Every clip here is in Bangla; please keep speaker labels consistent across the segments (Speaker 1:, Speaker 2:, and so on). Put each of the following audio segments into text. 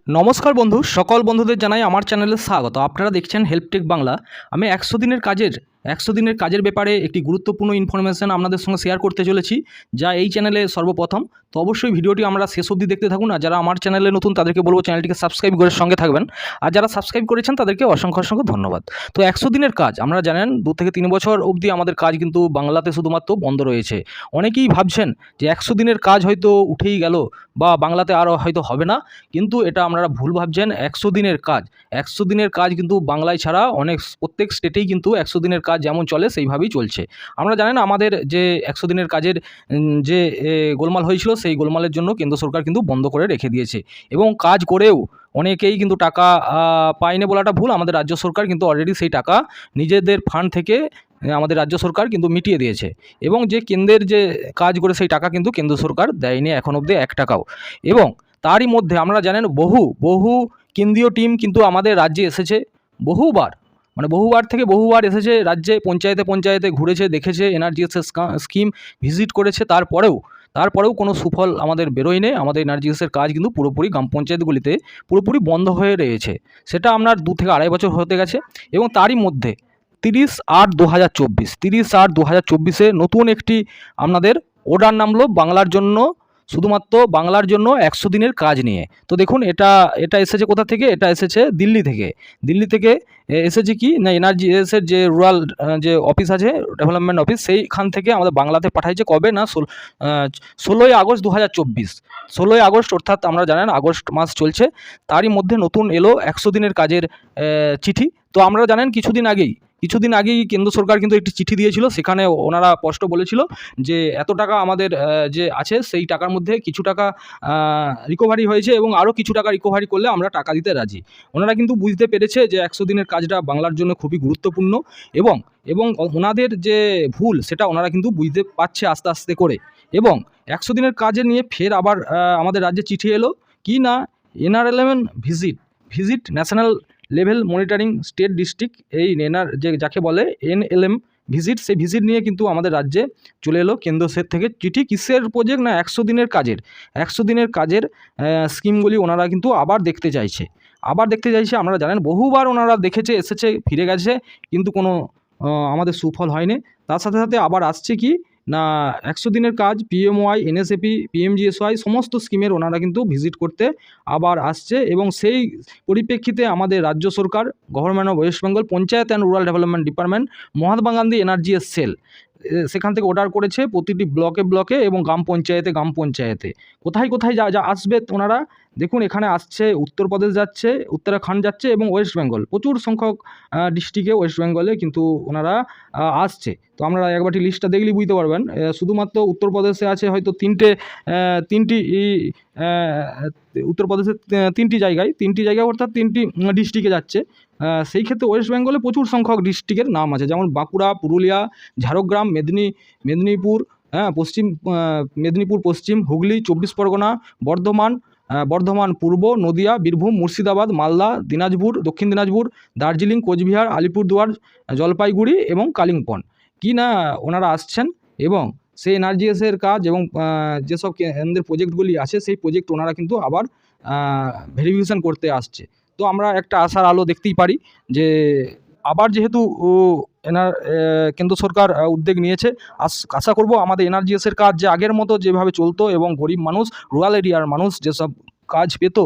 Speaker 1: নমস্কার বন্ধু, সকল বন্ধুদের জানাই আমার চ্যানেলে স্বাগত। আপনারা দেখছেন হেল্পটেক বাংলা। আমি 100 দিনের কাজের ব্যাপারে একটি গুরুত্বপূর্ণ ইনফরমেশন আপনাদের সঙ্গে শেয়ার করতে চলেছি, যা এই চ্যানেলে সর্বপ্রথম। তো অবশ্যই ভিডিওটি আমরা শেষ অবধি দেখতে থাকুন। আর যারা আমার চ্যানেলে নতুন তাদেরকে বলবো চ্যানেলটিকে সাবস্ক্রাইব করে সঙ্গে থাকবেন। আর যারা সাবস্ক্রাইব করেছেন তাদেরকে অসংখ্য অসংখ্য ধন্যবাদ। তো 100 দিনের কাজ আপনারা জানেন 2 থেকে 3 বছর অবধি আমাদের কাজ কিন্তু বাংলাতে শুধুমাত্র বন্ধ রয়েছে। অনেকেই ভাবছেন যে 100 দিনের কাজ হয়তো উঠেই গেল বা বাংলাতে আর হয়তো হবে না, কিন্তু এটা আপনারা ভুল ভাবছেন। 100 দিনের কাজ কিন্তু বাংলায় ছাড়া প্রত্যেক স্টেটেই কিন্তু 100 দিনের কাজ যেমন চলে সেইভাবেই চলছে। আমরা জানেন আমাদের যে 100 দিনের কাজের যে গোলমাল হয়েছিল, সেই গোলমালের জন্য কেন্দ্র সরকার কিন্তু বন্ধ করে রেখে দিয়েছে এবং কাজ করেও অনেকেই কিন্তু টাকা পায়নি বলাটা ভুল। আমাদের রাজ্য সরকার কিন্তু অলরেডি সেই টাকা নিজেদের ফান্ড থেকে আমাদের রাজ্য সরকার কিন্তু মিটিয়ে দিয়েছে এবং যে কেন্দ্রের যে কাজ করে সেই টাকা কিন্তু কেন্দ্র সরকার দেয়নি এখন অবধি 1 টাকাও। এবং তারই মধ্যে আপনারা জানেন বহু কেন্দ্রীয় টিম কিন্তু আমাদের রাজ্যে এসেছে বহুবার, মানে বহুবার এসেছে রাজ্যে, পঞ্চায়েতে ঘুরেছে, দেখেছে, এনআরজিএসের স্কিম ভিজিট করেছে। তারপরেও কোনো সুফল আমাদের বেরোয়নি। আমাদের এনআরজিএসের কাজ কিন্তু পুরোপুরি গ্রাম পঞ্চায়েতগুলিতে পুরোপুরি বন্ধ হয়ে রয়েছে। সেটা আপনার 2 থেকে 2.5 বছর হতে গেছে। এবং তারই মধ্যে 30/8/2024 নতুন একটি আপনাদের অর্ডার নামলো বাংলার জন্য, শুধুমাত্র বাংলার জন্য 100 দিনের কাজ নিয়ে। তো দেখুন, এটা এসেছে কোথা থেকে? এটা এসেছে দিল্লি থেকে এসেছে কি না, এনআরজিএসের যে রুরাল যে অফিস আছে, ডেভেলপমেন্ট অফিস, সেইখান থেকে আমাদের বাংলাতে পাঠাইছে। কবে না, 16ই আগস্ট 2024, 16ই আগস্ট, অর্থাৎ আমরা জানেন আগস্ট মাস চলছে, তারই মধ্যে নতুন এলো 100 দিনের কাজের চিঠি। তো আমরা জানেন কিছুদিন আগেই কেন্দ্র সরকার কিন্তু একটি চিঠি দিয়েছিল। সেখানে ওনারা স্পষ্ট বলেছিল যে এত টাকা আমাদের যে আছে সেই টাকার মধ্যে কিছু টাকা রিকভারি হয়েছে এবং আরও কিছু টাকা রিকভারি করলে আমরা টাকা দিতে রাজি। ওনারা কিন্তু বুঝতে পেরেছে যে 100 দিনের কাজটা বাংলার জন্য খুবই গুরুত্বপূর্ণ এবং এবং ওনাদের যে ভুল সেটা ওনারা কিন্তু বুঝতে পারছে আস্তে আস্তে করে। এবং 100 দিনের কাজে নিয়ে ফের আবার আমাদের রাজ্যে চিঠি এলো কি না, NR11 visit national level monitoring state district, এই যাকে বলে NLM ভিজিট, সেই ভিজিট নিয়ে কিন্তু আমাদের রাজ্যে চলে এলো কেন্দ্র থেকে চিঠি। কিসের প্রজেক্ট না, 100 দিনের কাজের স্কিমগুলি ওনারা কিন্তু আবার দেখতে চাইছে। আপনারা জানেন বহুবার ওনারা দেখেছে, এসেছে, ফিরে গেছে, কিন্তু কোনো আমাদের সুফল হয়নি। তার সাথে সাথে আবার আসছে কি না, 100 দিনের কাজ PMY, NSAP, PMGSY সমস্ত স্কিমের ওনারা কিন্তু ভিজিট করতে আবার আসছে। এবং সেই পরিপ্রেক্ষিতে আমাদের রাজ্য সরকার, government of West Bengal, panchayat and rural development department, Mahatma Gandhi NRGS cell, সেখান থেকে অর্ডার করেছে প্রতিটি ব্লকে এবং গ্রাম পঞ্চায়েতে কোথায় যা আসবে ওনারা। দেখুন, এখানে আসছে উত্তরপ্রদেশ যাচ্ছে, উত্তরাখণ্ড যাচ্ছে এবং ওয়েস্ট বেঙ্গল, প্রচুর সংখ্যক ডিস্ট্রিক্টে ওয়েস্ট বেঙ্গলে কিন্তু ওনারা আসছে। তো আমরা একবারটি লিস্টটা দেখলেই বুঝতে পারবেন। শুধুমাত্র উত্তরপ্রদেশে আছে হয়তো তিনটি উত্তরপ্রদেশের তিনটি জায়গায় অর্থাৎ 3টি ডিস্ট্রিক্টে যাচ্ছে। সেই ক্ষেত্রে ওয়েস্ট বেঙ্গলে প্রচুর সংখ্যক ডিস্ট্রিক্টের নাম আছে, যেমন বাঁকুড়া, পুরুলিয়া, ঝাড়গ্রাম, মেদিনীপুর, মেদিনীপুর পশ্চিম, হুগলি, 24 পরগনা, বর্ধমান পূর্ব, নদিয়া, বীরভূম, মুর্শিদাবাদ, মালদা, দিনাজপুর, দক্ষিণ দিনাজপুর, দার্জিলিং, কোচবিহার, আলিপুরদুয়ার, জলপাইগুড়ি এবং কালিম্পং কি না ওনারা আসছেন। এবং সেই এনআরজিএসের কাজ এবং যেসব কেন্দ্রের প্রজেক্টগুলি আছে সেই প্রজেক্ট ওনারা কিন্তু আবার ভেরিফিকেশন করতে আসছে। তো আমরা একটা আশার আলো দেখতেই পারি যে আবার যেহেতু কেন্দ্র সরকার উদ্যোগ নিয়েছে, আশা করব আমাদের এনআরজিএসের কাজ যে আগের মতো যেভাবে চলতো এবং গরিব মানুষ, রুরাল এরিয়ার মানুষ যেসব কাজ পেত,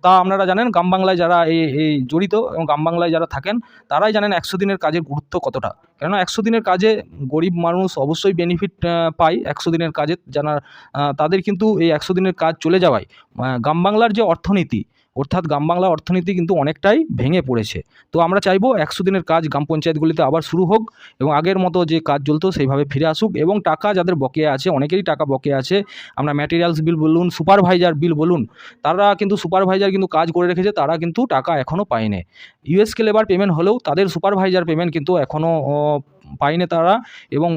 Speaker 1: তা আপনারা জানেন গ্রাম বাংলায় যারা এই জড়িত এবং গ্রাম বাংলায় যারা থাকেন তারাই জানেন 100 দিনের কাজের গুরুত্ব কতটা। কেননা 100 দিনের কাজে গরিব মানুষ অবশ্যই বেনিফিট পায়। 100 দিনের কাজে যারা তাদের কিন্তু এই 100 দিনের কাজ চলে যাওয়ায় গ্রাম বাংলার যে অর্থনীতি, অর্থাৎ গ্রাম বাংলার অর্থনীতি কিন্তু অনেকটাই ভেঙে পড়েছে। তো আমরা চাইবো 100 দিনের কাজ গ্রাম পঞ্চায়েতগুলিতে আবার শুরু হোক এবং আগের মতো যে কাজ চলতো সেইভাবে ফিরে আসুক। এবং টাকা যাদের বকেয়া আছে, অনেকেরই টাকা বকেয়া আছে, আমরা ম্যাটেরিয়ালস বিল বলুন, সুপারভাইজার বিল বলুন, তারা কিন্তু সুপারভাইজার কিন্তু কাজ করে রেখেছে, তারা কিন্তু টাকা এখনও পায়নি। ইউএসকে লেবার পেমেন্ট হলেও তাদের সুপারভাইজার পেমেন্ট কিন্তু এখনও পায়নি তারা। এবং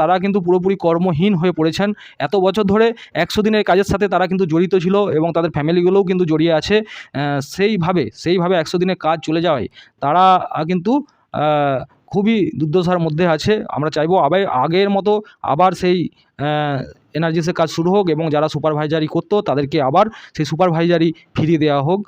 Speaker 1: তারা কিন্তু পুরোপুরি কর্মহীন হয়ে পড়েছেন। এত বছর ধরে 100 দিনের কাজের সাথে তারা কিন্তু জড়িত ছিল এবং তাদের ফ্যামিলিগুলোও কিন্তু জড়িয়ে আছে। সেইভাবে 100 দিনের কাজ চলে যাওয়ায় তারা কিন্তু খুবই দুর্দশার মধ্যে আছে। আমরা চাইবো আবার আগের মতো আবার সেই এনআরজিএসের কাজ শুরু হোক এবং যারা সুপারভাইজারি করতো তাদেরকে আবার সেই সুপারভাইজারি ফিরিয়ে দেওয়া হোক।